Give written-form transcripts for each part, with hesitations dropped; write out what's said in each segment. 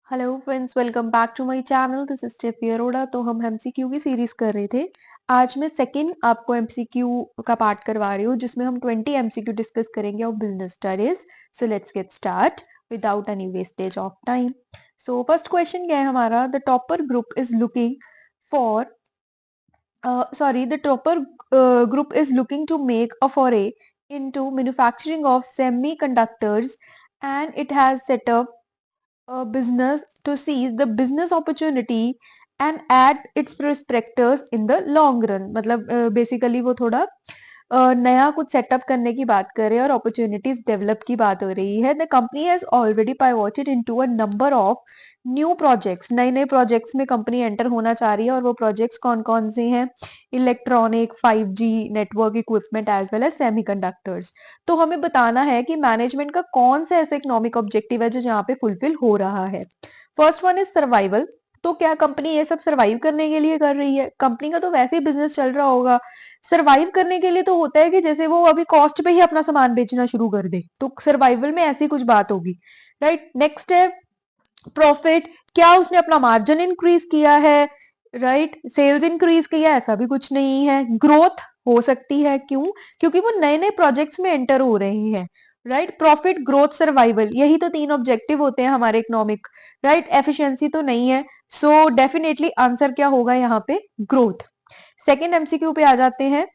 Hello friends, welcome back to my channel. This is Steffi Arora. तो हम MCQ की series कर रहे थे। आज मैं सेकंड आपको एमसीक्यू का पार्ट करवा रही हूँ, जिसमें हम 20 एमसीक्यू डिस्कस करेंगे of business studies. So let's get start without any wastage of time. So first question क्या है हमारा? The topper group is looking for the topper group is looking to make a foray into manufacturing of semiconductors, and it has set up a business to seize the business opportunity and add its prospectors in the long run। मतलब basically वो थोड़ा नया कुछ setup करने की बात कर रहे हैं और अपॉर्चुनिटीज डेवलप की बात हो रही है। The company has already pivoted into a number of new projects. नए नए प्रोजेक्ट्स में कंपनी एंटर होना चाह रही है, और वो प्रोजेक्ट्स कौन कौन से हैं? Electronic, 5G network equipment as well as semiconductors. तो हमें बताना है कि मैनेजमेंट का कौन सा ऐसा इकोनॉमिक ऑब्जेक्टिव है जो यहाँ पे फुलफिल हो रहा है। First one is survival. तो क्या कंपनी ये सब सर्वाइव करने के लिए कर रही है? कंपनी का तो वैसे ही बिजनेस चल रहा होगा। सर्वाइव करने के लिए तो होता है कि जैसे वो अभी कॉस्ट पे ही अपना सामान बेचना शुरू कर दे, तो सर्वाइवल में ऐसी कुछ बात होगी, राइट। नेक्स्ट है प्रॉफिट। क्या उसने अपना मार्जिन इंक्रीज किया है? राइट, सेल्स इंक्रीज किया है? ऐसा भी कुछ नहीं है। ग्रोथ हो सकती है, क्यों? क्योंकि वो नए नए प्रोजेक्ट्स में एंटर हो रहे हैं, राइट। प्रॉफिट, ग्रोथ, सर्वाइवल, यही तो तीन ऑब्जेक्टिव होते हैं हमारे इकोनॉमिक, राइट। एफिशिएंसी तो नहीं है। सो डेफिनेटली आंसर क्या होगा यहाँ पे? ग्रोथ। सेकेंड एमसीक्यू पे आ जाते हैं।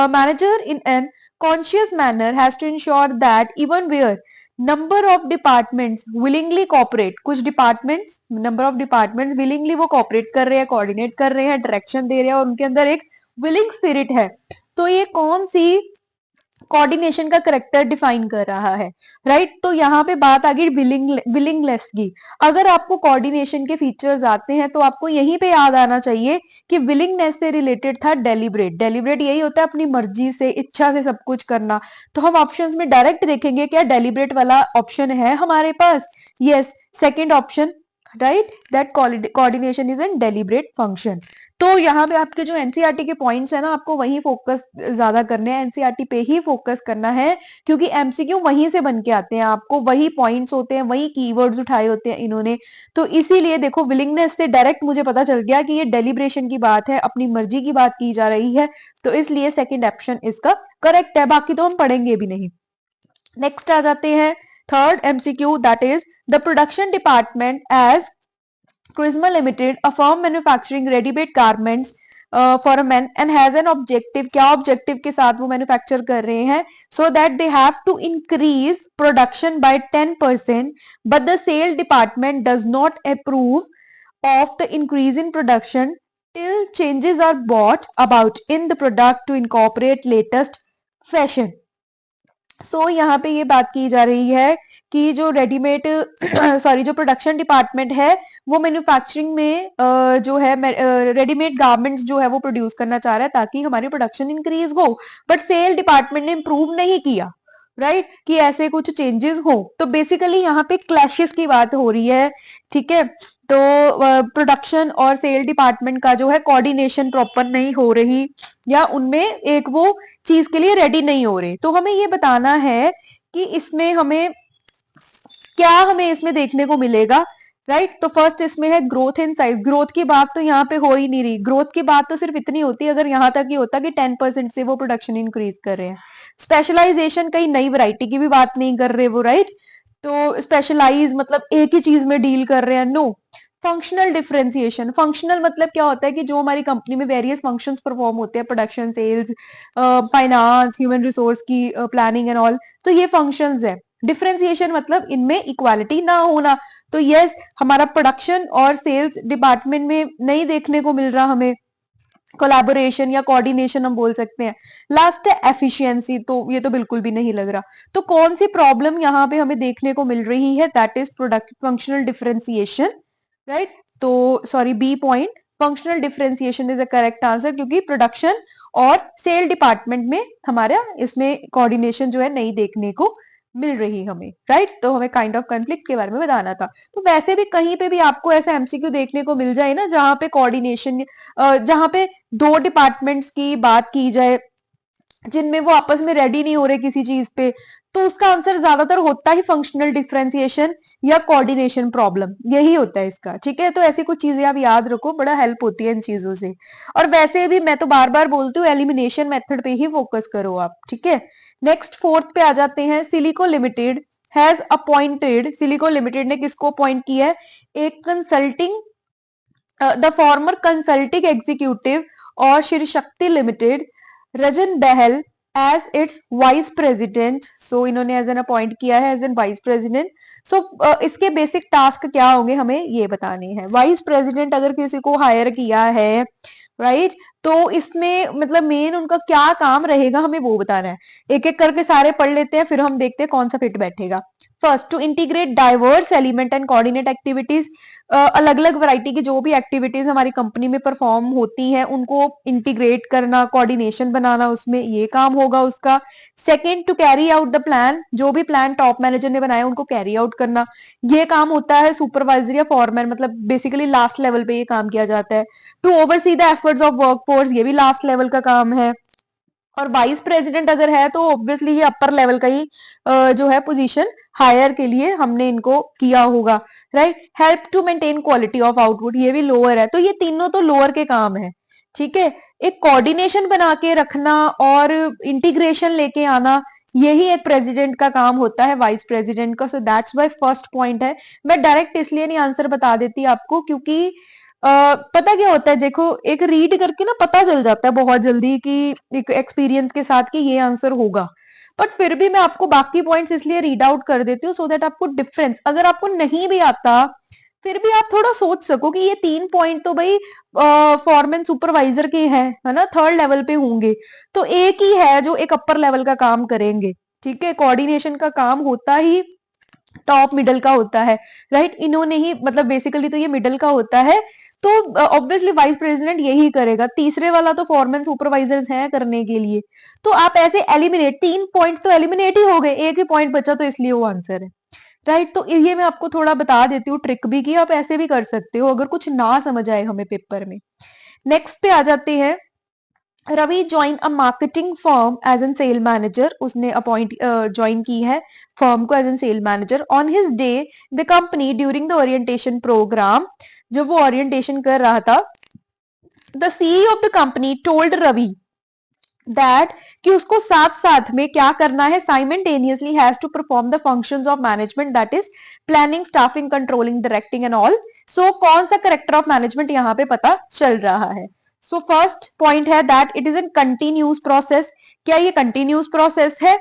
Manager in an conscious manner has to ensure that even where number of departments willingly cooperate. कुछ departments, number of departments willingly वो कॉपरेट कर रहे हैं, कोऑर्डिनेट कर रहे हैं, डायरेक्शन दे रहे हैं, और उनके अंदर एक विलिंग स्पिरिट है। तो ये कौन सी कोऑर्डिनेशन का करेक्टर डिफाइन कर रहा है, राइट। तो यहाँ पे बात आ गई विलिंगलेस की। अगर आपको कोऑर्डिनेशन के फीचर्स आते हैं तो आपको यहीं पे याद आना चाहिए कि विलिंगनेस से रिलेटेड था डेलिब्रेट। डेलिब्रेट यही होता है अपनी मर्जी से, इच्छा से सब कुछ करना। तो हम ऑप्शंस में डायरेक्ट देखेंगे, क्या डेलिब्रेट वाला ऑप्शन है हमारे पास? Yes, second option, right, that coordination is an deliberate function. तो यहाँ पे आपके जो एनसीईआरटी के पॉइंट्स है ना, आपको वहीं फोकस ज्यादा करने हैं, एनसीईआरटी पे ही फोकस करना है, क्योंकि एमसीक्यू वहीं से बन के आते हैं। आपको वही पॉइंट्स होते हैं, वही कीवर्ड्स उठाए होते हैं इन्होंने। तो इसीलिए देखो, विलिंगनेस से डायरेक्ट मुझे पता चल गया कि ये डेलिब्रेशन की बात है, अपनी मर्जी की बात की जा रही है। तो इसलिए सेकेंड ऑप्शन इसका करेक्ट है, बाकी तो हम पढ़ेंगे भी नहीं। नेक्स्ट आ जाते हैं third MCQ, that is the production department as Prisma Limited, a firm manufacturing ready-made garments for a man and has an objective। क्या ऑब्जेक्टिव के साथ वो मैन्युफैक्चर कर रहे हैं? So that they have to increase production by 10%, but the sale department does not approve of the increase in production till changes are brought about in the product to incorporate latest fashion। सो यहाँ पे ये बात की जा रही है कि जो रेडीमेड सॉरी जो प्रोडक्शन डिपार्टमेंट है, वो मैन्युफैक्चरिंग में जो है रेडीमेड गारमेंट्स जो है वो प्रोड्यूस करना चाह रहा है ताकि हमारी प्रोडक्शन इंक्रीज हो। बट सेल डिपार्टमेंट ने इंप्रूव नहीं किया, राइट, कि ऐसे कुछ चेंजेस हो। तो बेसिकली यहाँ पे क्लैशेस की बात हो रही है, ठीक है। तो प्रोडक्शन और सेल डिपार्टमेंट का जो है कोऑर्डिनेशन प्रॉपर नहीं हो रही, या उनमें एक वो चीज के लिए रेडी नहीं हो रहे। तो हमें ये बताना है कि इसमें हमें क्या हमें इसमें देखने को मिलेगा, राइट। तो फर्स्ट इसमें है ग्रोथ इन साइज। ग्रोथ की बात तो यहाँ पे हो ही नहीं रही। ग्रोथ की बात तो सिर्फ इतनी होती है अगर यहाँ तक ही होता कि 10% से वो प्रोडक्शन इंक्रीज कर रहे हैं। स्पेशलाइजेशन, कई नई वैरायटी की भी बात नहीं कर रहे वो, राइट। तो स्पेशलाइज मतलब एक ही चीज में डील कर रहे हैं, नो। फंक्शनल डिफरेंशिएशन, फंक्शनल मतलब क्या होता है कि जो हमारी कंपनी में वेरियस फंक्शंस परफॉर्म होते हैं, production, sales, finance, human resource की प्लानिंग एंड ऑल, तो ये फंक्शंस है। डिफरेंशिएशन मतलब इनमें इक्वालिटी ना होना। तो यस, हमारा प्रोडक्शन और सेल्स डिपार्टमेंट में नहीं देखने को मिल रहा हमें कोलैबोरेशन या कोऑर्डिनेशन, हम बोल सकते हैं। लास्ट है एफिशिएंसी, तो ये तो बिल्कुल भी नहीं लग रहा। तो कौन सी प्रॉब्लम यहाँ पे हमें देखने को मिल रही है? That is product functional differentiation, right. तो sorry, B point, functional differentiation is a correct answer, क्योंकि प्रोडक्शन और सेल डिपार्टमेंट में हमारा इसमें कोऑर्डिनेशन जो है नहीं देखने को मिल रही हमें, राइट। तो हमें काइंड ऑफ कॉन्फ्लिक्ट के बारे में बताना था। तो वैसे भी कहीं पे भी आपको ऐसा एमसीक्यू देखने को मिल जाए ना, जहां पे कोऑर्डिनेशन, जहां पे दो डिपार्टमेंट्स की बात की जाए, जिनमें वो आपस में रेडी नहीं हो रहे किसी चीज पे, तो उसका आंसर ज्यादातर होता ही फंक्शनल डिफरेंशिएशन या कोऑर्डिनेशन प्रॉब्लम, यही होता है इसका। ठीक है, तो ऐसी कुछ चीजें आप याद रखो, बड़ा हेल्प होती है इन चीजों से। और वैसे भी मैं तो बार बार बोलती हूँ, एलिमिनेशन मेथड पे ही फोकस करो आप। ठीक है, नेक्स्ट फोर्थ पे आ जाते हैं। Silico limited has appointed, Silico limited ने किसको अपॉइंट किया है? एक consulting, the former consulting executive और Shri Shakti limited, Rajan Bahl as its vice president. So इन्होंने एज एन अपॉइंट किया है as an vice president. So इसके बेसिक टास्क क्या होंगे हमें ये बताने हैं। वाइस प्रेसिडेंट अगर किसी को हायर किया है, राइट, तो इसमें मतलब मेन उनका क्या काम रहेगा हमें वो बताना है। एक एक करके सारे पढ़ लेते हैं, फिर हम देखते हैं कौन सा फिट बैठेगा। First, to integrate diverse element and coordinate activities. अलग अलग वैरायटी की जो भी एक्टिविटीज हमारी कंपनी में परफॉर्म होती हैं उनको इंटीग्रेट करना, कोऑर्डिनेशन बनाना, उसमें ये काम होगा उसका। Second, to carry out the plan, जो भी प्लान टॉप मैनेजर ने बनाया उनको कैरी आउट करना, ये काम होता है सुपरवाइजर या फॉरमैन, मतलब बेसिकली लास्ट लेवल पे ये काम किया जाता है। To oversee the efforts of workforce, ये भी लास्ट लेवल का काम है। और वाइस प्रेसिडेंट अगर है तो ऑब्वियसली ये अपर लेवल का ही जो है पोजीशन हायर के लिए हमने इनको किया होगा, right. Help to maintain quality of output, ये भी लोअर है। तो ये तीनों तो लोअर के काम है। ठीक है, एक कोऑर्डिनेशन बना के रखना और इंटीग्रेशन लेके आना, यही एक प्रेसिडेंट का काम होता है, वाइस प्रेसिडेंट का। So that's why first point है। मैं डायरेक्ट इसलिए नहीं आंसर बता देती आपको, क्योंकि पता क्या होता है, देखो एक रीड करके ना पता चल जाता है बहुत जल्दी कि एक एक्सपीरियंस के साथ कि ये आंसर होगा। बट फिर भी मैं आपको बाकी पॉइंट्स इसलिए रीड आउट कर देती हूँ, सो दैट आपको डिफरेंस, अगर आपको नहीं भी आता फिर भी आप थोड़ा सोच सको कि ये 3 पॉइंट तो भाई फॉरमैन सुपरवाइजर के हैं, है ना, थर्ड लेवल पे होंगे, तो एक ही है जो एक अपर लेवल का काम करेंगे। ठीक है, कोऑर्डिनेशन का काम होता ही टॉप मिडल का होता है, राइट। इन्होंने ही मतलब बेसिकली तो ये मिडल का होता है, तो ऑब्वियसली वाइस प्रेसिडेंट यही करेगा। तीसरे वाला तो फॉरमैन सुपरवाइजर्स हैं करने के लिए। तो आप ऐसे एलिमिनेट, 3 पॉइंट तो एलिमिनेट ही हो गए, एक ही पॉइंट बचा तो इसलिए वो आंसर है, राइट। तो ये मैं आपको थोड़ा बता देती हूँ ट्रिक भी, कि आप ऐसे भी कर सकते हो अगर कुछ ना समझ आए हमें पेपर में। नेक्स्ट पे आ जाते हैं। Ravi join a marketing firm as an sale manager, उसने अपॉइंट ज्वाइन की है फर्म को as an sale manager. On his day the company during the orientation programme, जब वो ओरिएंटेशन कर रहा था, the CEO of the company told Ravi that कि उसको साथ साथ में क्या करना है, simultaneously has to perform the functions of management, that is planning, staffing, controlling, directing and all. सो कौन सा करेक्टर ऑफ मैनेजमेंट यहाँ पे पता चल रहा है। सो फर्स्ट पॉइंट है that it is an continuous process. क्या ये कंटिन्यूस प्रोसेस है?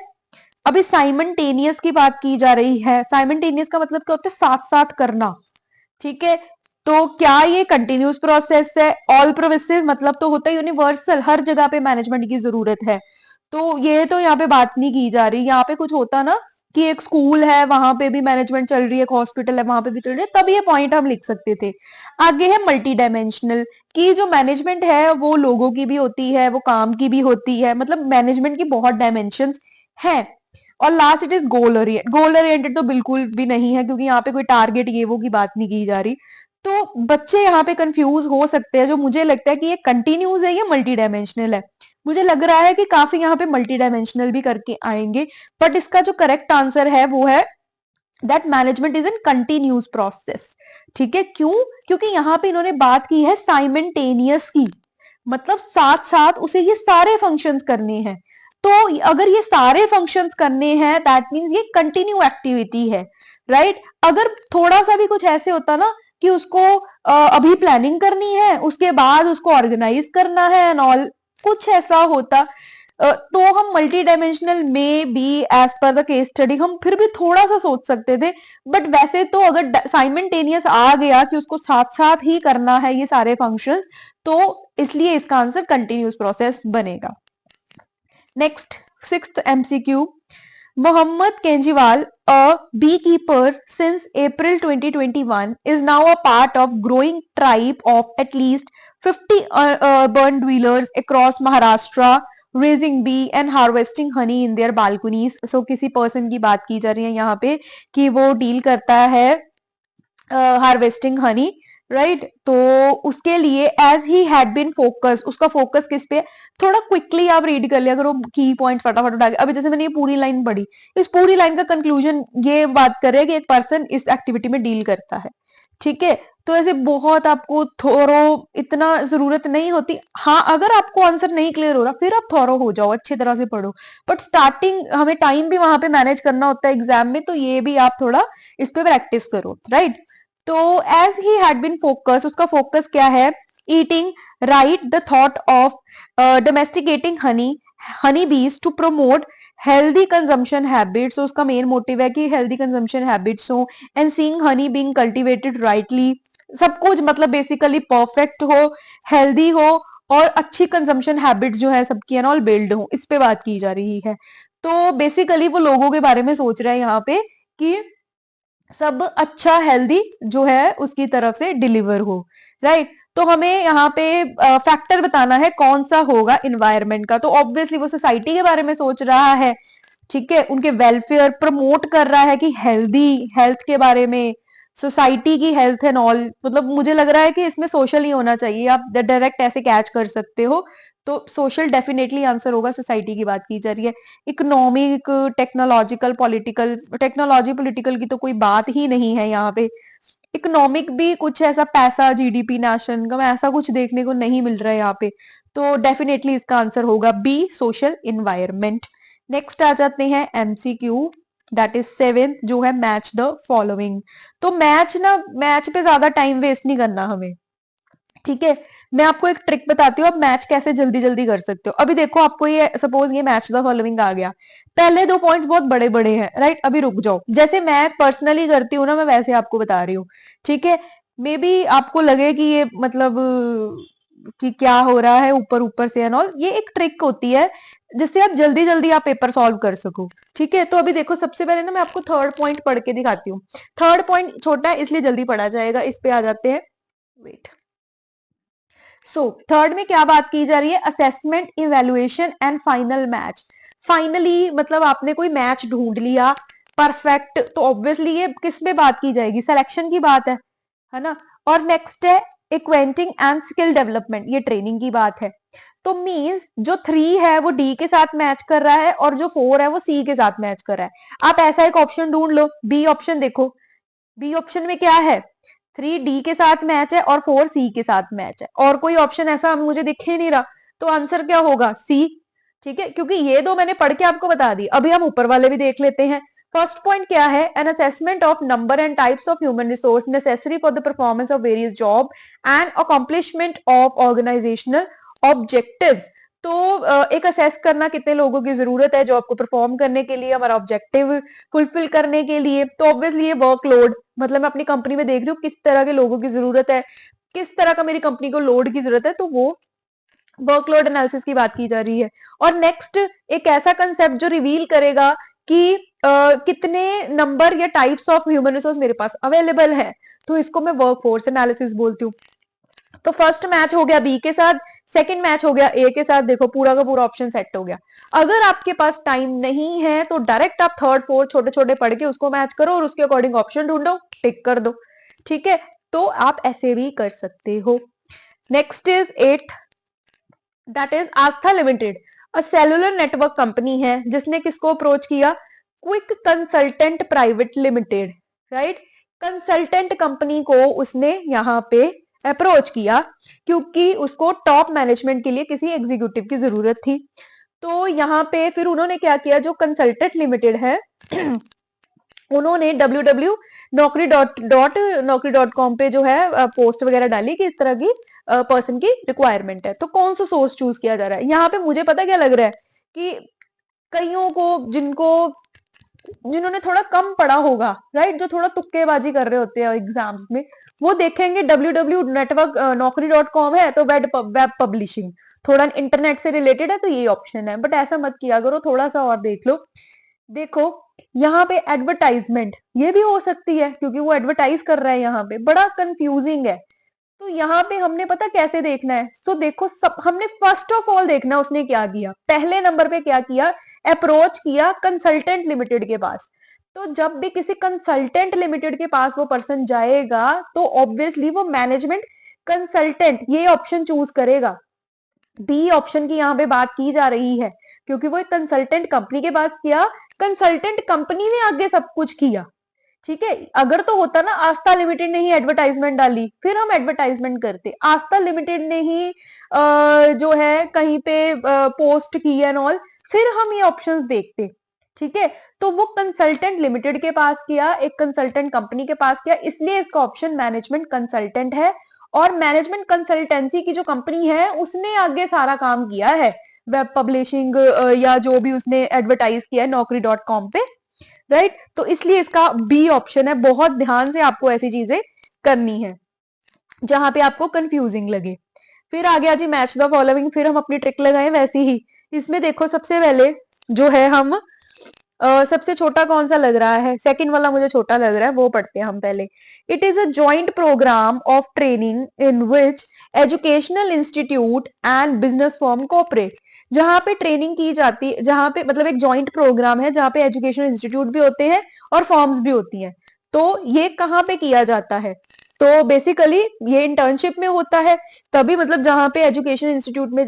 अभी साइमल्टेनियस की बात की जा रही है। साइमल्टेनियस का मतलब क्या होता है? साथ साथ करना। ठीक है, तो क्या ये कंटिन्यूस प्रोसेस है? ऑल प्रोवेसिव मतलब तो होता है यूनिवर्सल, हर जगह पे मैनेजमेंट की जरूरत है। तो ये तो यहाँ पे बात नहीं की जा रही। यहाँ पे कुछ होता ना कि एक स्कूल है वहां पे भी मैनेजमेंट चल रही है, एक हॉस्पिटल है वहां पे भी चल रही है, तब ये पॉइंट हम लिख सकते थे। आगे है मल्टी डायमेंशनल, कि जो मैनेजमेंट है वो लोगों की भी होती है, वो काम की भी होती है, मतलब मैनेजमेंट की बहुत डायमेंशंस हैं। और last it is goal oriented. Goal oriented तो बिल्कुल भी नहीं है, क्योंकि यहाँ पे कोई टारगेट ये वो की बात नहीं की जा रही। तो बच्चे यहाँ पे कंफ्यूज हो सकते हैं, जो मुझे लगता है कि ये कंटिन्यूस है या मल्टी डायमेंशनल है। मुझे लग रहा है कि काफी यहाँ पे मल्टी डायमेंशनल भी करके आएंगे, बट इसका जो करेक्ट आंसर है वो है that management is an continuous process. ठीक है, क्यों? क्योंकि यहाँ पे इन्होंने बात की है साइमल्टेनियस की, मतलब साथ साथ उसे ये सारे फंक्शंस करने हैं। तो अगर ये सारे फंक्शंस करने हैं दैट मींस ये कंटिन्यू एक्टिविटी है, राइट। अगर थोड़ा सा भी कुछ ऐसे होता ना कि उसको अभी प्लानिंग करनी है, उसके बाद उसको ऑर्गेनाइज करना है एंड ऑल, कुछ ऐसा होता, तो हम मल्टी डायमेंशनल में भी as per the case study हम फिर भी थोड़ा सा सोच सकते थे। बट वैसे तो अगर साइमल्टेनियस आ गया कि उसको साथ साथ ही करना है ये सारे फंक्शंस, तो इसलिए इसका आंसर कंटिन्यूस प्रोसेस बनेगा। Next, sixth MCQ. Mohammad Kenjriwal, a beekeeper since April 2021, is now a part of growing tribe of at least 50 urban dwellers across Maharashtra, raising bee and harvesting honey in their balconies. So किसी person की बात की जा रही है यहाँ पे कि वो डील करता है हार्वेस्टिंग हनी, राइट तो उसके लिए as he had been focus, उसका फोकस किस पे, थोड़ा क्विकली आप रीड कर लिया करो की पॉइंट फटाफट उठा के। अभी जैसे मैंने ये पूरी लाइन पढ़ी, इस पूरी लाइन का कंक्लूजन ये बात कर रहे हैं कि एक पर्सन इस एक्टिविटी में डील करता है, ठीक है। तो ऐसे बहुत आपको थोरो इतना जरूरत नहीं होती। हाँ, अगर आपको आंसर नहीं क्लियर हो रहा फिर आप थोरो हो जाओ, अच्छी तरह से पढ़ो, बट स्टार्टिंग हमें टाइम भी वहां पे मैनेज करना होता है एग्जाम में, तो ये भी आप थोड़ा इस पे प्रैक्टिस करो, राइट। तो as he had been focus, उसका फोकस क्या है, eating right the thought of domesticating honey bees to promote healthy consumption habits. उसका मेन मोटिव है कि हेल्दी कंजम्पशन हैबिट्स हो, and seeing honey being cultivated rightly, सब कुछ मतलब बेसिकली परफेक्ट हो, हेल्दी हो, और अच्छी कंजम्पशन हैबिट्स जो है सबकी एंड ऑल बिल्ड हो, इस पे बात की जा रही है। तो बेसिकली वो लोगों के बारे में सोच रहे हैं यहाँ पे कि सब अच्छा हेल्दी जो है उसकी तरफ से डिलीवर हो, राइट। तो हमें यहाँ पे फैक्टर बताना है कौन सा होगा इन्वायरमेंट का, तो ऑब्वियसली वो सोसाइटी के बारे में सोच रहा है, ठीक है, उनके वेलफेयर प्रमोट कर रहा है कि हेल्दी हेल्थ के बारे में, सोसाइटी की हेल्थ एंड ऑल, मतलब मुझे लग रहा है कि इसमें सोशल ही होना चाहिए, आप डायरेक्ट ऐसे कैच कर सकते हो। तो सोशल डेफिनेटली आंसर होगा, सोसाइटी की बात की जा रही है। Economic, technological, political, technology political की तो कोई बात ही नहीं है यहाँ पे। इकोनॉमिक भी कुछ ऐसा पैसा, जीडीपी, नेशनल इनकम, ऐसा कुछ देखने को नहीं मिल रहा है यहाँ पे। तो डेफिनेटली इसका आंसर होगा बी, सोशल इन्वायरमेंट। नेक्स्ट आ जाते हैं एमसीक्यू, दैट इज 7 जो है मैच द फॉलोइंग। तो मैच पे ज्यादा टाइम वेस्ट नहीं करना हमें, ठीक है। मैं आपको एक ट्रिक बताती हूँ, आप मैच कैसे जल्दी जल्दी कर सकते हो। अभी देखो आपको ये सपोज ये मैच द फॉलोइंग आ गया, पहले दो पॉइंट्स बहुत बड़े बड़े हैं, राइट। अभी रुक जाओ, जैसे मैं पर्सनली करती हूँ ना, मैं वैसे आपको बता रही हूँ, ठीक है। मे बी आपको लगे कि ये मतलब कि क्या हो रहा है ऊपर ऊपर से एंड ऑल, ये एक ट्रिक होती है जिससे आप जल्दी जल्दी आप पेपर सॉल्व कर सको, ठीक है। तो अभी देखो सबसे पहले ना मैं आपको थर्ड पॉइंट पढ़ के दिखाती हूँ। थर्ड पॉइंट छोटा है इसलिए जल्दी पढ़ा जाएगा, इस पे आ जाते हैं, वेट। सो थर्ड में क्या बात की जा रही है, assessment, evaluation and final match. Finally मतलब आपने कोई मैच ढूंढ लिया परफेक्ट, तो ऑब्वियसली ये किस में बात की जाएगी, सिलेक्शन की बात है ना। और नेक्स्ट है इक्वेंटिंग एंड स्किल डेवलपमेंट, ये ट्रेनिंग की बात है। तो मींस जो 3 है वो डी के साथ मैच कर रहा है और जो 4 है वो सी के साथ मैच कर रहा है। आप ऐसा एक ऑप्शन ढूंढ लो, बी ऑप्शन देखो, बी ऑप्शन में क्या है, 3 डी के साथ मैच है और 4 सी के साथ मैच है, और कोई ऑप्शन ऐसा मुझे दिख ही नहीं रहा, तो आंसर क्या होगा, सी, ठीक है। क्योंकि ये दो मैंने पढ़ के आपको बता दी, अभी हम ऊपर वाले भी देख लेते हैं। फर्स्ट पॉइंट क्या है, an assessment of number and types of human resource necessary for the performance of various job and accomplishment of organisational objectives. तो एक असेस करना कितने लोगों की जरूरत है जॉब को परफॉर्म करने के लिए, हमारा ऑब्जेक्टिव फुलफिल करने के लिए। तो ऑब्वियसली ये वर्कलोड, मतलब मैं अपनी कंपनी में देख रही हूँ किस तरह के लोगों की जरूरत है, किस तरह का मेरी कंपनी को लोड की जरूरत है, तो वो वर्कलोड एनालिसिस की बात की जा रही है। और नेक्स्ट एक ऐसा कंसेप्ट जो रिवील करेगा कि कितने नंबर या टाइप्स ऑफ ह्यूमन रिसोर्स मेरे पास अवेलेबल है, तो इसको मैं वर्कफोर्स एनालिसिस बोलती हूँ। तो फर्स्ट मैच हो गया बी के साथ, सेकंड मैच हो गया ए के साथ, देखो पूरा का पूरा ऑप्शन सेट हो गया। अगर आपके पास टाइम नहीं है तो डायरेक्ट आप थर्ड फोर्थ छोटे छोटे पढ़ के उसको मैच करो और उसके अकॉर्डिंग ऑप्शन ढूंढो, टिक कर दो, ठीक है। तो आप ऐसे भी कर सकते हो। Next is 8, that is Aastha limited, a cellular network company है जिसने किसको अप्रोच किया, quick consultant private limited, right. Consultant company को उसने यहाँ पे अप्रोच किया क्योंकि उसको टॉप मैनेजमेंट के लिए किसी एग्जीक्यूटिव की जरूरत थी। तो यहाँ पे फिर उन्होंने क्या किया, जो कंसल्टेंट लिमिटेड है उन्होंने www नौकरी.com पे जो है पोस्ट वगैरह डाली कि इस तरह की पर्सन की रिक्वायरमेंट है। तो कौन सा सोर्स चूज किया जा रहा है यहाँ पे, मुझे पता क्या लग रहा है कि कईयों को जिन्होंने थोड़ा कम पढ़ा होगा, राइट, जो थोड़ा तुक्केबाजी कर रहे होते हैं एग्जाम्स में, वो देखेंगे www नेटवर्क नौकरी.com है तो वेब पब्लिशिंग थोड़ा इंटरनेट से रिलेटेड है, तो ये ऑप्शन है। बट ऐसा मत किया करो, थोड़ा सा और देख लो। देखो यहाँ पे एडवर्टाइजमेंट ये भी हो सकती है क्योंकि वो एडवर्टाइज कर रहा है, यहाँ पे बड़ा कंफ्यूजिंग है। तो यहाँ पे हमने पता कैसे देखना है, तो देखो सब हमने फर्स्ट ऑफ ऑल देखना है उसने क्या किया, पहले नंबर पे क्या किया, अप्रोच किया कंसल्टेंट लिमिटेड के पास। तो जब भी किसी कंसल्टेंट लिमिटेड के पास वो पर्सन जाएगा तो ऑब्वियसली वो मैनेजमेंट कंसल्टेंट ये ऑप्शन चूज करेगा। बी ऑप्शन की यहाँ पे बात की जा रही है क्योंकि वो एक कंसल्टेंट कंपनी के पास किया, कंसल्टेंट कंपनी ने आगे सब कुछ किया। ठीक है, अगर तो होता ना आस्था लिमिटेड ने ही एडवर्टाइजमेंट डाली फिर हम एडवर्टाइजमेंट करते, आस्था लिमिटेड ने ही जो है कहीं पे पोस्ट की एंड ऑल, फिर हम ये ऑप्शंस देखते। ठीक है, तो वो कंसल्टेंट लिमिटेड के पास किया, एक कंसल्टेंट कंपनी के पास किया, इसलिए इसका ऑप्शन मैनेजमेंट कंसल्टेंट है। और मैनेजमेंट कंसल्टेंसी की जो कंपनी है उसने आगे सारा काम किया है, वेब पब्लिशिंग या जो भी उसने एडवर्टाइज किया है naukri.com पे, राइट। तो इसलिए इसका बी ऑप्शन है। बहुत ध्यान से आपको ऐसी चीजें करनी है जहां पे आपको कंफ्यूजिंग लगे। फिर आ गया जी मैच द फॉलोइंग, फिर हम अपनी ट्रिक लगाए वैसी ही। इसमें देखो सबसे पहले जो है हम सबसे छोटा कौन सा लग रहा है, सेकंड वाला मुझे छोटा लग रहा है, वो पढ़ते हैं हम पहले। It is a joint programme of training in which educational institute and business firm cooperate. जहां पे ट्रेनिंग की जाती, जहां पे मतलब एक जॉइंट प्रोग्राम है जहां पे एजुकेशनल इंस्टीट्यूट भी होते हैं और फर्म्स भी होती हैं। तो ये कहाँ पे किया जाता है, तो बेसिकली ये इंटर्नशिप में होता है। तभी मतलब जहां पे एजुकेशन इंस्टीट्यूट में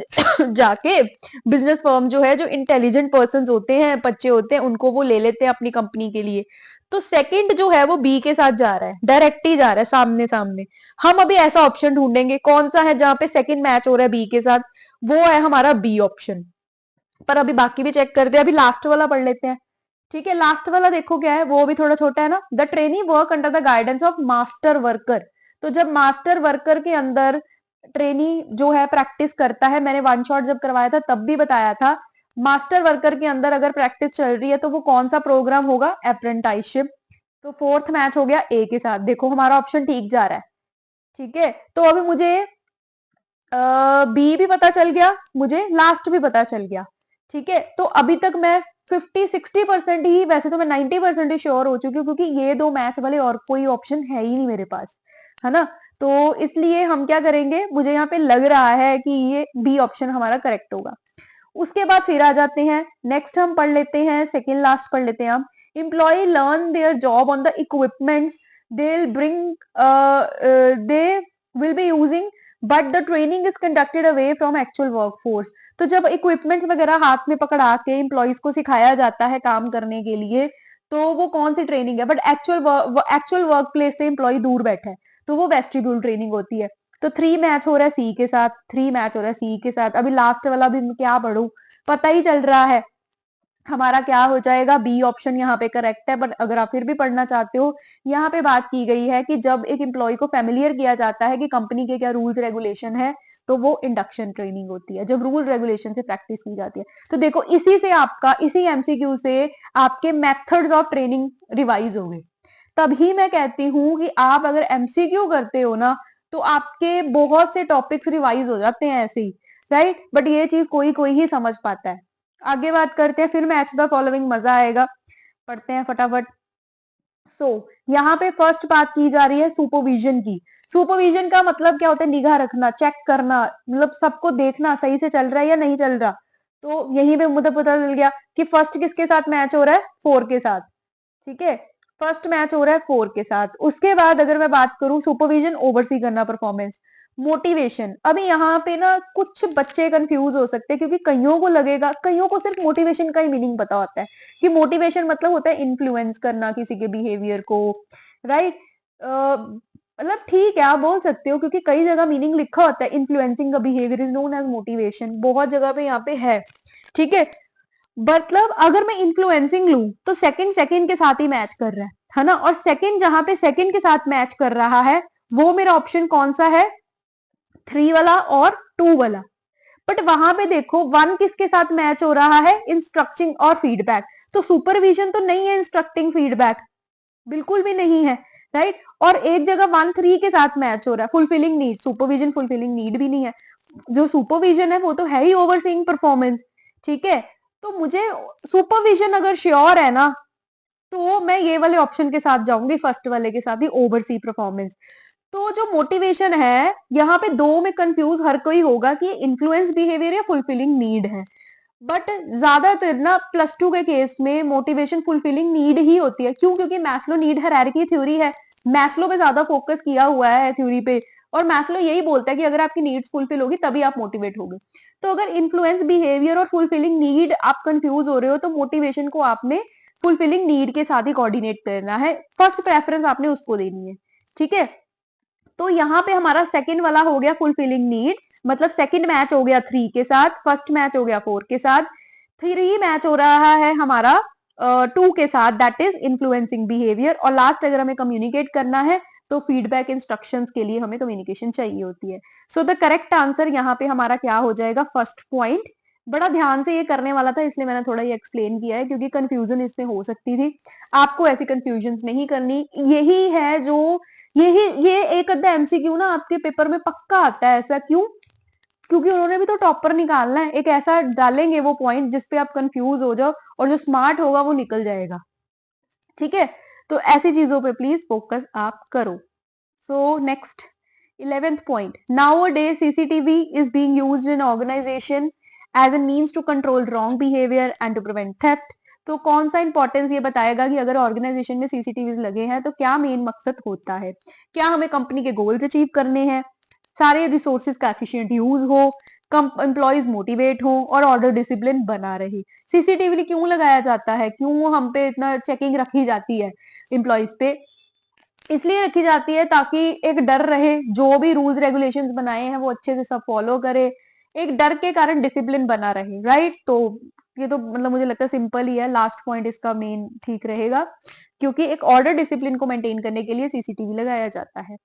जाके बिजनेस फर्म जो है, जो इंटेलिजेंट पर्सन होते हैं, बच्चे होते हैं, उनको वो ले लेते हैं अपनी कंपनी के लिए। तो सेकंड जो है वो बी के साथ जा रहा है, डायरेक्ट ही जा रहा है, सामने सामने। हम अभी ऐसा ऑप्शन ढूंढेंगे कौन सा है जहां पे सेकंड मैच हो रहा है बी के साथ, वो है हमारा बी ऑप्शन। पर अभी बाकी भी चेक करते हैं, अभी लास्ट वाला पढ़ लेते हैं। ठीक है, लास्ट वाला देखो क्या है, वो भी थोड़ा छोटा है ना। The trainee work under the guidance of master worker. तो जब मास्टर वर्कर के अंदर ट्रेनी जो है प्रैक्टिस करता है, मैंने वन शॉट जब करवाया था तब भी बताया था, मास्टर वर्कर के अंदर अगर प्रैक्टिस चल रही है तो वो कौन सा प्रोग्राम होगा, अप्रेंटिसशिप। तो फोर्थ मैच हो गया ए के साथ, देखो हमारा ऑप्शन ठीक जा रहा है। ठीक है, तो अभी मुझे बी भी पता चल गया, मुझे लास्ट भी पता चल गया। ठीक है, तो अभी तक मैं 50-60% ही, वैसे तो मैं 90% ही श्योर हो चुकी हूँ क्योंकि ये दो मैच वाले और कोई ऑप्शन है ही नहीं मेरे पास, है ना। तो इसलिए हम क्या करेंगे, मुझे यहाँ पे लग रहा है कि ये बी ऑप्शन हमारा करेक्ट होगा। उसके बाद फिर आ जाते हैं नेक्स्ट, हम पढ़ लेते हैं सेकेंड लास्ट पढ़ लेते हैं हम। Employ learn their job on the equipments they bring they will be using but the training is conducted away from actual workforce. तो जब इक्विपमेंट्स वगैरह हाथ में पकड़ा के एम्प्लॉयज को सिखाया जाता है काम करने के लिए, तो वो कौन सी ट्रेनिंग है, बट एक्चुअल वर्क प्लेस से एम्प्लॉय दूर बैठा है, तो वो वेस्टिब्यूल ट्रेनिंग होती है। तो 3 मैच हो रहा है सी के साथ, 3 मैच हो रहा है सी के साथ। अभी लास्ट वाला भी मैं क्या पढ़ूं, पता ही चल रहा है हमारा क्या हो जाएगा, बी ऑप्शन यहाँ पे करेक्ट है। बट अगर आप फिर भी पढ़ना चाहते हो, यहाँ पे बात की गई है कि जब एक एम्प्लॉय को फेमिलियर किया जाता है कि कंपनी के क्या रूल्स रेगुलेशन है, तो वो इंडक्शन ट्रेनिंग होती है, जब रूल रेगुलेशन से प्रैक्टिस की जाती है। तो देखो इसी से आपका, इसी एमसीक्यू से आपके मेथड्स ऑफ ट्रेनिंग रिवाइज हो गए। तभी मैं कहती हूँ कि आप अगर एमसीक्यू करते हो ना, तो आपके बहुत से टॉपिक्स रिवाइज हो जाते हैं ऐसे ही, राइट। बट ये चीज कोई कोई ही समझ पाता है। आगे बात करते हैं, फिर मैच द फॉलोइंग, मजा आएगा, पढ़ते हैं फटाफट। यहाँ पे फर्स्ट बात की जा रही है सुपरविजन की। सुपरविजन का मतलब क्या होता है, निगाह रखना, चेक करना, मतलब सबको देखना सही से चल रहा है या नहीं चल रहा। तो यहीं पे मुझे पता चल गया कि फर्स्ट किसके साथ मैच हो रहा है, 4 के साथ। ठीक है, फर्स्ट मैच हो रहा है 4 के साथ। उसके बाद अगर मैं बात करूं, सुपरविजन ओवरसी करना परफॉर्मेंस, मोटिवेशन। अभी यहाँ पे ना कुछ बच्चे कंफ्यूज हो सकते हैं क्योंकि कईयों को लगेगा, कईयों को सिर्फ मोटिवेशन का ही मीनिंग पता होता है कि मोटिवेशन मतलब होता है इन्फ्लुएंस करना किसी के बिहेवियर को, राइट। मतलब ठीक है आप बोल सकते हो क्योंकि कई जगह मीनिंग लिखा होता है, इन्फ्लुएंसिंग का behaviour is known as motivation, बहुत जगह पे यहाँ पे है। ठीक है, मतलब अगर मैं इन्फ्लुएंसिंग लूं तो सेकंड सेकंड के साथ ही मैच कर रहा है ना। और सेकंड जहां पे सेकंड के साथ मैच कर रहा है वो मेरा ऑप्शन कौन सा है, 3 वाला और 2 वाला। बट वहां पे देखो 1 किसके साथ मैच हो रहा है, इंस्ट्रक्टिंग और फीडबैक। तो सुपरविजन तो नहीं है इंस्ट्रक्टिंग फीडबैक, बिल्कुल भी नहीं है, राइट। और एक जगह 1-3 के साथ मैच हो रहा है, fulfilling need, supervision fulfilling need भी नहीं है। जो सुपरविजन है वो तो है ही ओवरसीइंग परफॉर्मेंस। ठीक है, तो मुझे सुपरविजन अगर श्योर है ना, तो मैं ये वाले ऑप्शन के साथ जाऊंगी, फर्स्ट वाले के साथ ही, ओवरसी परफॉर्मेंस। तो जो मोटिवेशन है यहाँ पे दो में कंफ्यूज हर कोई होगा कि इन्फ्लुएंस बिहेवियर या फुलफिलिंग नीड है। बट ज्यादातर ना +2 के केस में मोटिवेशन फुलफिलिंग नीड ही होती है। क्यों? क्योंकि मैस्लो नीड हायरार्की थ्योरी है, मैस्लो पे ज्यादा फोकस किया हुआ है थ्योरी पे, और मैस्लो यही बोलता है कि अगर आपकी नीड्स फुलफिल होगी तभी आप मोटिवेट होगे। तो अगर इन्फ्लुएंस बिहेवियर और फुलफिलिंग नीड आप कंफ्यूज हो रहे हो, तो मोटिवेशन को आपने फुलफिलिंग नीड के साथ ही कोऑर्डिनेट करना है, फर्स्ट प्रेफरेंस आपने उसको देनी है। ठीक है, तो यहाँ पे हमारा सेकंड वाला हो गया फुलफिलिंग नीड, मतलब सेकंड मैच हो गया 3 के साथ, फर्स्ट मैच हो गया 4 के साथ, 3 मैच हो रहा है हमारा 2 के साथ, दैट इज इन्फ्लुएंसिंग बिहेवियर। और लास्ट अगर हमें कम्युनिकेट करना है तो फीडबैक इंस्ट्रक्शंस के लिए हमें कम्युनिकेशन चाहिए होती है। सो द करेक्ट आंसर यहाँ पे हमारा क्या हो जाएगा? First point. बड़ा ध्यान से ये करने वाला था, इसलिए मैंने थोड़ा ये एक्सप्लेन किया है, क्योंकि कंफ्यूजन इसमें हो सकती थी। आपको ऐसी कंफ्यूजन नहीं करनी, यही है जो ये एक अद्धा एमसीक्यू ना आपके पेपर में पक्का आता है। ऐसा क्यों? क्योंकि उन्होंने भी तो टॉपर निकालना है, एक ऐसा डालेंगे वो पॉइंट जिसपे आप कंफ्यूज हो जाओ, और जो स्मार्ट होगा वो निकल जाएगा। ठीक है, तो ऐसी चीजों पे प्लीज फोकस आप करो। So next 11th point, now a day CCTV is being used in organisation as a means to control wrong behaviour and to prevent theft. तो कौन सा इंपॉर्टेंस ये बताएगा कि अगर ऑर्गेनाइजेशन में सीसीटीवी लगे हैं तो क्या मेन मकसद होता है? क्या हमें कंपनी के गोल्स अचीव करने हैं, सारे रिसोर्सेज का एफिशिएंट यूज हो, कम एम्प्लॉयज मोटिवेट हो, और ऑर्डर डिसिप्लिन बना रहे। सीसीटीवी क्यों लगाया जाता है? क्यों हम पे इतना चेकिंग रखी जाती है एम्प्लॉयज पे? इसलिए रखी जाती है ताकि एक डर रहे, जो भी रूल्स रेगुलेशंस बनाए हैं वो अच्छे से सब फॉलो करे, एक डर के कारण डिसिप्लिन बना रहे, राइट? तो ये तो मतलब मुझे लगता है सिंपल ही है, लास्ट पॉइंट इसका मेन ठीक रहेगा, क्योंकि एक ऑर्डर डिसिप्लिन को मेंटेन करने के लिए सीसीटीवी लगाया जाता है।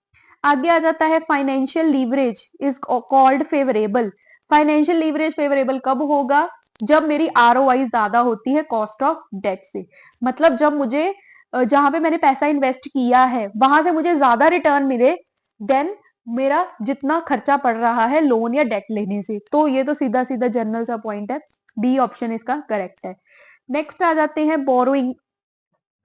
आगे आ जाता है financial leverage is called favourable. Financial leverage favourable कब होगा? जब मेरी आरओआई ज्यादा होती है कॉस्ट ऑफ डेट से, मतलब जब मुझे जहां पे मैंने पैसा इन्वेस्ट किया है वहां से मुझे ज्यादा रिटर्न मिले देन मेरा जितना खर्चा पड़ रहा है लोन या डेट लेने से। तो ये तो सीधा सीधा जनरल सा पॉइंट है, बी ऑप्शन इसका करेक्ट है। नेक्स्ट आ जाते हैं बोरोइंग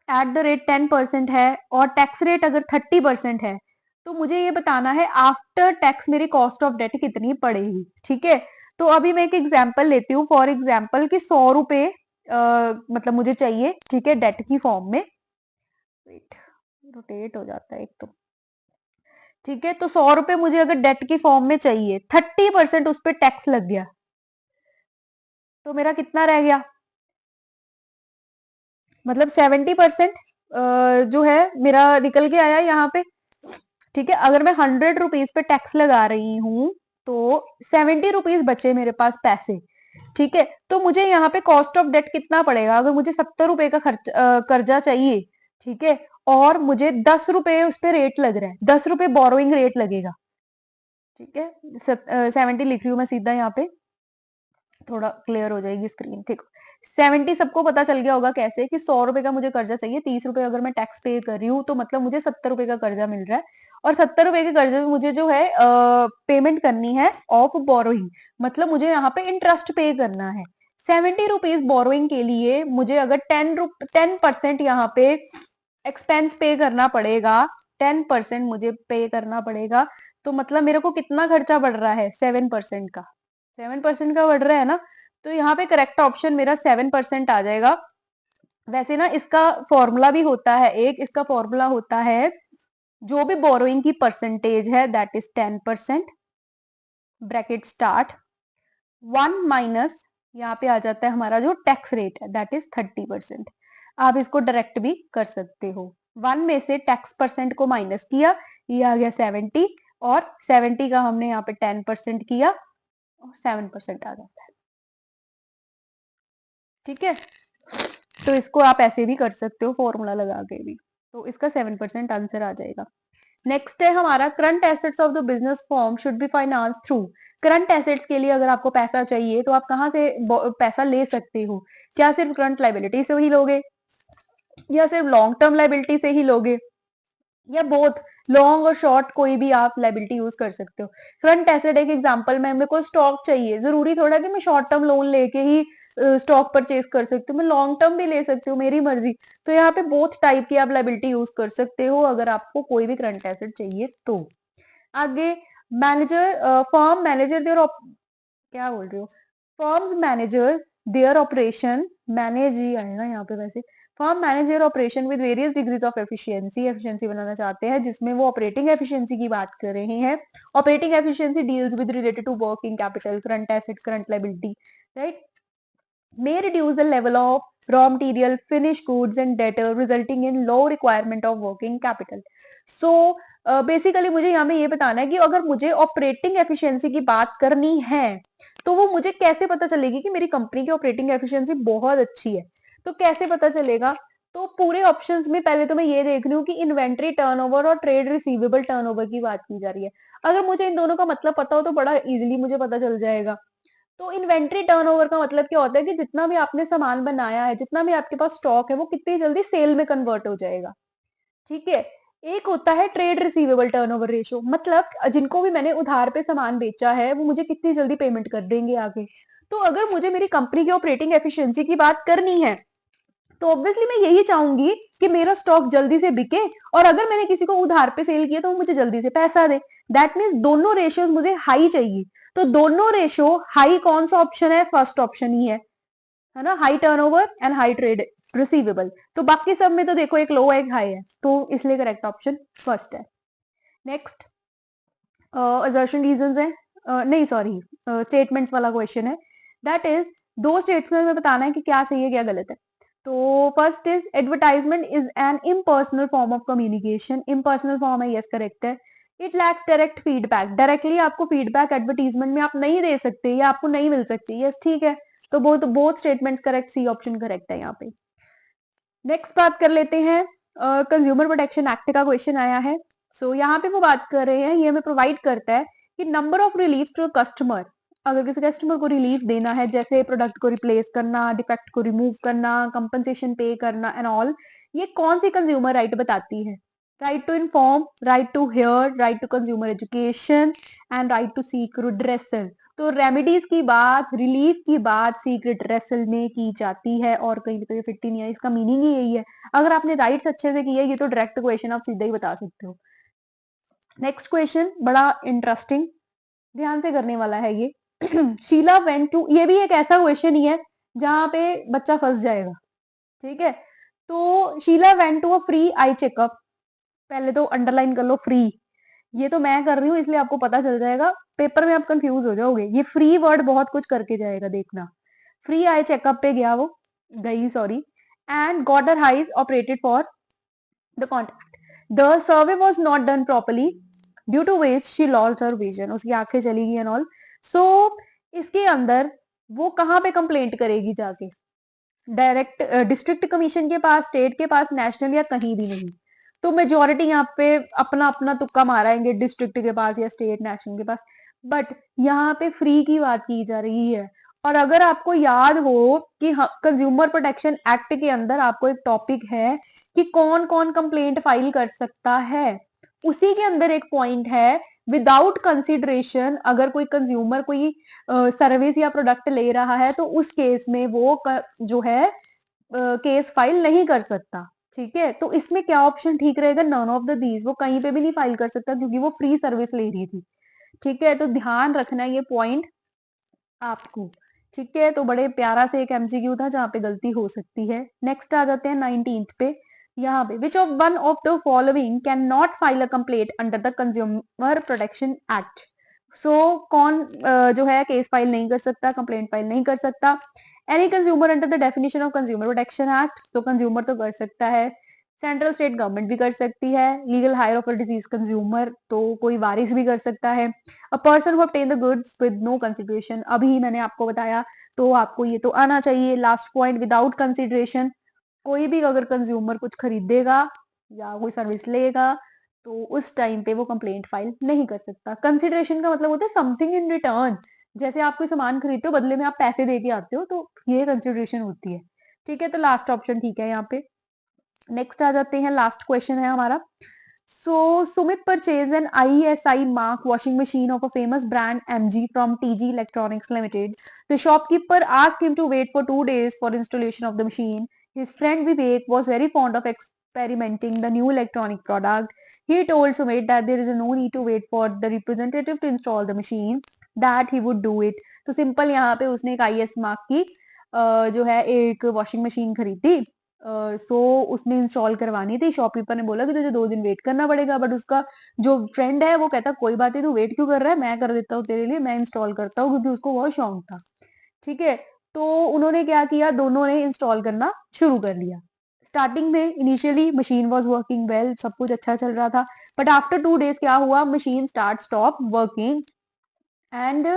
एट द रेट 10% है और टैक्स रेट अगर 30% है, तो मुझे ये बताना है आफ्टर टैक्स मेरी कॉस्ट ऑफ डेट कितनी पड़ेगी। ठीक है, तो अभी मैं एक एग्जांपल लेती हूँ, फॉर एग्जांपल कि 100 रुपए मतलब मुझे चाहिए, ठीक है, डेट की फॉर्म में। वेट, रोटेट हो जाता है एक तो। ठीक है, तो 100 रुपए मुझे अगर डेट की फॉर्म में चाहिए, 30% उस पर टैक्स लग गया, तो मेरा कितना रह गया? मतलब 70% जो है मेरा निकल के आया यहाँ पे। ठीक है, अगर मैं 100 रुपीज पे टैक्स लगा रही हूँ तो 70 रुपीज बचे मेरे पास पैसे। ठीक है, तो मुझे यहाँ पे कॉस्ट ऑफ डेट कितना पड़ेगा? अगर मुझे 70 रुपए का कर्जा चाहिए, ठीक है, और मुझे 10 रुपए उस पर रेट लग रहा है, 10 रुपए बोरोइंग रेट लगेगा। ठीक है, 70 लिख रही हूँ मैं सीधा यहाँ पे, थोड़ा क्लियर हो जाएगी स्क्रीन। ठीक, 70 सबको पता चल गया होगा कैसे, कि 100 रुपए का मुझे कर्जा चाहिए, 30 रुपए अगर मैं टैक्स पे कर रही हूँ तो मतलब मुझे 70 रुपए का कर्जा मिल रहा है, और 70 रुपए के कर्जे में मुझे जो है पेमेंट करनी है ऑफ बोरोइंग, मतलब मुझे यहाँ पे इंटरेस्ट पे करना है। 70 रुपीज बोरोइंग के लिए मुझे अगर 10% यहाँ पे एक्सपेंस पे करना पड़ेगा, 10% मुझे पे करना पड़ेगा, तो मतलब मेरे को कितना खर्चा बढ़ रहा है? 7% का, 7% का बढ़ रहा है ना, तो यहाँ पे करेक्ट ऑप्शन मेरा 7% आ जाएगा। वैसे ना इसका फॉर्मूला भी होता है, एक इसका फॉर्मूला होता है, जो भी बोरोइंग की परसेंटेज है that is 10%, bracket start, 1 minus यहाँ पे आ जाता है हमारा जो टैक्स रेट है दैट इज 30%। आप इसको डायरेक्ट भी कर सकते हो, 1 में से टैक्स परसेंट को माइनस किया, ये आ गया 70, और 70 का हमने यहाँ पे 10% किया और 7% आ जाता है। ठीक है, तो इसको आप ऐसे भी कर सकते हो फॉर्मूला लगा के भी, तो इसका 7% आंसर आ जाएगा। नेक्स्ट है हमारा current assets of the business form should be finance through. Current assets के लिए अगर आपको पैसा चाहिए तो आप कहाँ से पैसा ले सकते हो? क्या सिर्फ करंट लाइबिलिटी से ही लोगे, या सिर्फ लॉन्ग टर्म लाइबिलिटी से ही लोगे, या बोथ, लॉन्ग और शॉर्ट कोई भी आप लाइबिलिटी यूज कर सकते हो? करंट एसेट एक एग्जांपल में, मेरे को स्टॉक चाहिए, जरूरी थोड़ा कि मैं शॉर्ट टर्म लोन लेके ही स्टॉक परचेज कर सकती हूँ, मैं लॉन्ग टर्म भी ले सकती हूँ, मेरी मर्जी। तो यहाँ पे बोथ टाइप की आप लाइबिलिटी यूज कर सकते हो अगर आपको कोई भी करंट एसेट चाहिए तो। आगे, मैनेजर फर्म मैनेजर देयर, क्या बोल रही हो, firms manager their operation, manage ही आएगा यहाँ पे वैसे, firm manage their operation with various degrees of efficiency, efficiency बनाना चाहते हैं जिसमें वो ऑपरेटिंग एफिशिएंसी की बात कर रहे हैं। Operating efficiency deals with related to working capital, current asset, current liability, right, may reduce the level of raw material, finished goods and debtor resulting in low requirement of working capital. So basically मुझे यहाँ में ये बताना है कि अगर मुझे operating efficiency की बात करनी है तो वो मुझे कैसे पता चलेगी कि मेरी कंपनी की ऑपरेटिंग एफिशिएंसी बहुत अच्छी है। तो कैसे पता चलेगा? तो पूरे ऑप्शंस में पहले तो मैं ये देख रही हूँ कि इन्वेंट्री टर्नओवर और ट्रेड रिसीवेबल टर्नओवर की बात की जा रही है। अगर मुझे इन दोनों का मतलब पता हो तो बड़ा इजीली मुझे पता चल जाएगा। तो इन्वेंट्री टर्नओवर का मतलब क्या होता है कि जितना भी आपने सामान बनाया है, जितना भी आपके पास स्टॉक है, वो कितनी जल्दी सेल में कन्वर्ट हो जाएगा। ठीक है। एक होता है ट्रेड रिसीवेबल टर्नओवर रेशियो, मतलब जिनको भी मैंने उधार पे सामान बेचा है वो मुझे कितनी जल्दी पेमेंट कर देंगे आगे। तो अगर मुझे मेरी कंपनी की ऑपरेटिंग एफिशिएंसी की बात करनी है तो ऑब्वियसली मैं यही चाहूंगी कि मेरा स्टॉक जल्दी से बिके, और अगर मैंने किसी को उधार पे सेल किया तो वो मुझे जल्दी से पैसा दे। दैट मीन्स दोनों रेशियोज मुझे हाई चाहिए। तो दोनों रेशियो हाई कौन सा ऑप्शन है? फर्स्ट ऑप्शन ही है ना, high turnover and high trade receivable. तो बाकी सब में तो देखो एक लो एक हाई है, तो इसलिए करेक्ट ऑप्शन फर्स्ट है। नेक्स्ट असर्शन रीजंस है, नहीं सॉरी, स्टेटमेंट्स वाला क्वेश्चन है। दैट इज दो स्टेटमेंट में बताना है कि क्या सही है क्या गलत है। तो first is advertisement is an impersonal form of communication, impersonal form है, यस करेक्ट है। It lacks direct feedback, directly आपको फीडबैक एडवर्टीजमेंट में आप नहीं दे सकते या आपको नहीं मिल सकती, यस ठीक है। तो both statements correct, C option correct है यहाँ पे। नेक्स्ट बात कर लेते हैं, कंज्यूमर प्रोटेक्शन एक्ट का क्वेश्चन आया है। सो यहाँ पे वो बात कर रहे हैं, ये हमें प्रोवाइड करता है कि number of relief to customer, अगर किसी कस्टमर को रिलीफ देना है जैसे प्रोडक्ट को रिप्लेस करना, डिफेक्ट को रिमूव करना, कंपनसेशन पे करना एंड ऑल, ये कौन सी कंज्यूमर राइट बताती है? Right to inform, right to hear, right to consumer education and right to seek redressal. तो रेमेडीज की बात, रिलीफ की बात सीक्रेट रेसल में की जाती है और कहीं पे तो ये फिट ही नहीं है, इसका मीनिंग ही यही है। अगर आपने राइट्स अच्छे से किए ये तो डायरेक्ट क्वेश्चन आप सीधा ही बता सकते हो। नेक्स्ट क्वेश्चन बड़ा इंटरेस्टिंग, ध्यान से करने वाला है ये। शीला वेंट टू, ये भी एक ऐसा क्वेश्चन ही है जहां पे बच्चा फंस जाएगा। ठीक है। तो Sheela went to a free eye checkup, पहले तो अंडरलाइन कर लो फ्री, ये तो मैं कर रही हूँ इसलिए आपको पता चल जाएगा, पेपर में आप कंफ्यूज हो जाओगे, ये फ्री वर्ड बहुत कुछ करके जाएगा देखना। फ्री आई चेकअप पे गया वो, गई sorry, and got her eyes operated for the contact, the survey was not done properly due to which she lost her vision, उसकी आंखें चली गई एंड ऑल। सो इसके अंदर वो कहाँ पे कंप्लेंट करेगी जाके? डायरेक्ट डिस्ट्रिक्ट कमीशन के पास, स्टेट के पास, नेशनल, या कहीं भी नहीं। तो मेजोरिटी यहाँ पे अपना अपना तुक्का माराएंगे, डिस्ट्रिक्ट के पास या स्टेट नेशनल के पास। बट यहाँ पे फ्री की बात की जा रही है। और अगर आपको याद हो कि कंज्यूमर प्रोटेक्शन एक्ट के अंदर आपको एक टॉपिक है कि कौन कौन कंप्लेंट फाइल कर सकता है, उसी के अंदर एक पॉइंट है विदाउट कंसिडरेशन, अगर कोई कंज्यूमर कोई सर्विस या प्रोडक्ट ले रहा है तो उस केस में वो जो है केस फाइल नहीं कर सकता। ठीक है। तो इसमें क्या ऑप्शन ठीक रहेगा? नन ऑफ द दीज, वो कहीं पे भी नहीं फाइल कर सकता क्योंकि वो फ्री सर्विस ले रही थी। ठीक है। तो ध्यान रखना ये पॉइंट आपको। ठीक है। तो बड़े प्यारा से एक एमसीक्यू था जहां पे गलती हो सकती है। नेक्स्ट आ जाते हैं 19th पे, यहाँ पे which of one of the following can not file a complaint under the consumer protection act. So कौन जो है केस फाइल नहीं कर सकता, कंप्लेंट फाइल नहीं कर सकता? Any consumer under the definition of consumer protection act, तो कंज्यूमर तो कर सकता है, सेंट्रल स्टेट गवर्नमेंट भी कर सकती है, legal heir of a deceased consumer तो कोई वारिस भी कर सकता है, a person who obtain the goods with no consideration, अभी मैंने आपको बताया तो आपको ये तो आना चाहिए। लास्ट पॉइंट विदाउट कंसिडरेशन, कोई भी अगर कंज्यूमर कुछ खरीदेगा या कोई सर्विस लेगा तो उस टाइम पे वो कंप्लेंट फाइल नहीं कर सकता। कंसिडरेशन का मतलब होता है समथिंग इन रिटर्न, जैसे आप कोई सामान खरीदते हो बदले में आप पैसे दे के आते हो, तो ये कंसिडरेशन होती है। ठीक है। तो लास्ट ऑप्शन ठीक है यहाँ पे। नेक्स्ट आ जाते हैं, लास्ट क्वेश्चन है हमारा। So Sumit purchased an ISI mark washing machine of a famous brand MG from TG Electronics Limited. The shopkeeper asked him to wait for 2 days for installation of the machine. His friend Vivek was very fond of experimenting the new electronic product. He told Sumit that there is no need to wait for the representative to install the machine, that he would do it. तो simple यहाँ पे उसने एक IS mark की जो है एक washing machine खरीदी। सो उसने इंस्टॉल करवानी थी। शॉपकीपर ने बोला कि तुझे 2 दिन वेट करना पड़ेगा, बट उसका जो फ्रेंड है वो कहता कोई बात नहीं, तू वेट क्यों कर रहा है, मैं कर देता हूँ तेरे लिए, मैं इंस्टॉल करता हूँ, क्योंकि उसको बहुत शौक था। ठीक है, तो उन्होंने क्या किया, दोनों ने इंस्टॉल करना शुरू कर लिया। स्टार्टिंग में initially machine was working well, सब कुछ अच्छा चल रहा था, बट आफ्टर 2 days क्या हुआ, machine stop working. And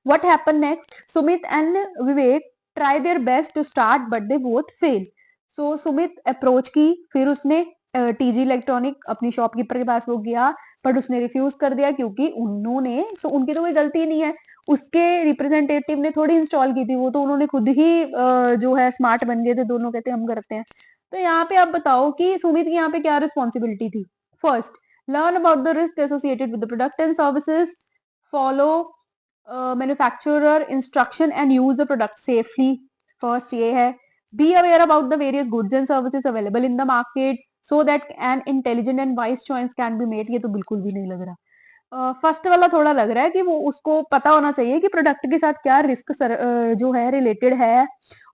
what happened next? Sumit and Vivek try their best to start, but they both fail. So Sumit approach की, फिर उसने टीजी इलेक्ट्रॉनिक अपनी शॉपकीपर के पास वो गया, बट उसने रिफ्यूज कर दिया, क्योंकि उन्होंने तो उनकी तो कोई गलती नहीं है, उसके रिप्रेजेंटेटिव ने थोड़ी इंस्टॉल की थी, वो तो उन्होंने खुद ही जो है स्मार्ट बन गए थे, दोनों कहते हम करते हैं। तो यहाँ पे आप बताओ कि सुमित की यहाँ पे क्या रिस्पॉन्सिबिलिटी थी। First, learn about the risk associated with the product and services, follow manufacturer instruction and use the product safely. First ये है, be aware about the various goods and services available in the market so that an intelligent and wise choice can be made. ये तो बिल्कुल भी नहीं लग रहा। First वाला थोड़ा लग रहा है कि वो उसको पता होना चाहिए कि प्रोडक्ट के साथ क्या रिस्क जो है रिलेटेड है,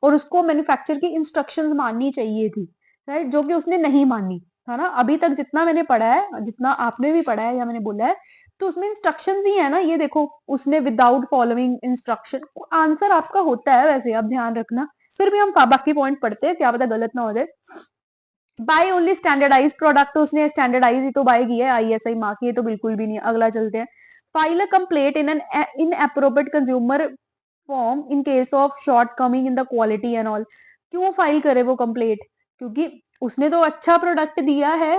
और उसको मैन्युफैक्चर की इंस्ट्रक्शंस माननी चाहिए थी, राइट, जो कि उसने नहीं मानी, है ना। अभी तक जितना मैंने पढ़ा है, जितना आपने भी पढ़ा है या मैंने बोला है, तो उसमें इंस्ट्रक्शंस ही है ना, ये देखो, उसने विदाउट फॉलोइंग इंस्ट्रक्शन, आंसर आपका होता है वैसे, आप ध्यान रखना। फिर भी हम बाकी पॉइंट पढ़ते हैं, क्या पता गलत ना हो जाए। बाय ओनली स्टैंडर्डाइज प्रोडक्ट, उसने स्टैंडर्डाइज ही तो बाय किया है, आईएसआई मार्क, ये तो बिल्कुल भी नहीं। अगला चलते हैं, file a complaint in an inappropriate consumer form in case of short coming in the quality and all. क्यों फाइल करे वो कंप्लेंट, क्योंकि उसने तो अच्छा प्रोडक्ट दिया है,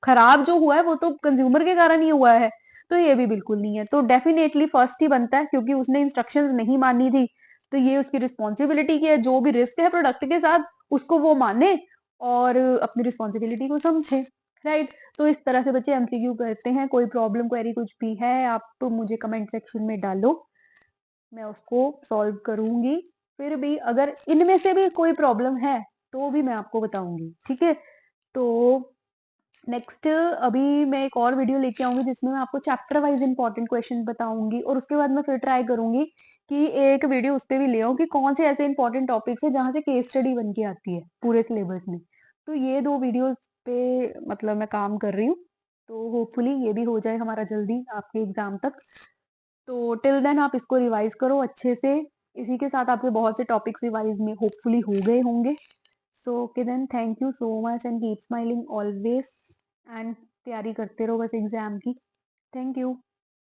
खराब जो हुआ है वो तो कंज्यूमर के कारण ही हुआ है। तो ये भी बिल्कुल नहीं है, तो डेफिनेटली फर्स्ट ही बनता है, क्योंकि उसने इंस्ट्रक्शंस नहीं मानी थी, तो ये उसकी रिस्पॉन्सिबिलिटी की है, जो भी रिस्क है प्रोडक्ट के साथ उसको वो माने और अपनी रिस्पॉन्सिबिलिटी को समझे, राइट। तो इस तरह से बच्चे एमसीक्यू करते हैं। कोई प्रॉब्लम क्वेरी कुछ भी है, आप तो मुझे कमेंट सेक्शन में डालो, मैं उसको सॉल्व करूंगी। फिर भी अगर इनमें से भी कोई प्रॉब्लम है तो भी मैं आपको बताऊंगी, ठीक है। तो नेक्स्ट अभी मैं एक और वीडियो लेके आऊंगी, जिसमें मैं आपको चैप्टर वाइज इंपॉर्टेंट क्वेश्चन बताऊंगी, और उसके बाद मैं फिर ट्राई करूंगी कि एक वीडियो उस पर भी ले आऊं कि कौन से ऐसे इंपॉर्टेंट टॉपिक्स है जहां से केस स्टडी बन के आती है पूरे सिलेबस में। तो ये 2 वीडियोस पे मतलब मैं काम कर रही हूँ, तो होपफुली ये भी हो जाए हमारा जल्दी आपके एग्जाम तक। तो टिल देन आप इसको रिवाइज करो अच्छे से। इसी के साथ आपके बहुत से टॉपिक्स रिवाइज में होपफुली हो गए होंगे। So okay then, thank you so much and keep smiling always, and तैयारी करते रहो बस एग्जाम की। Thank you.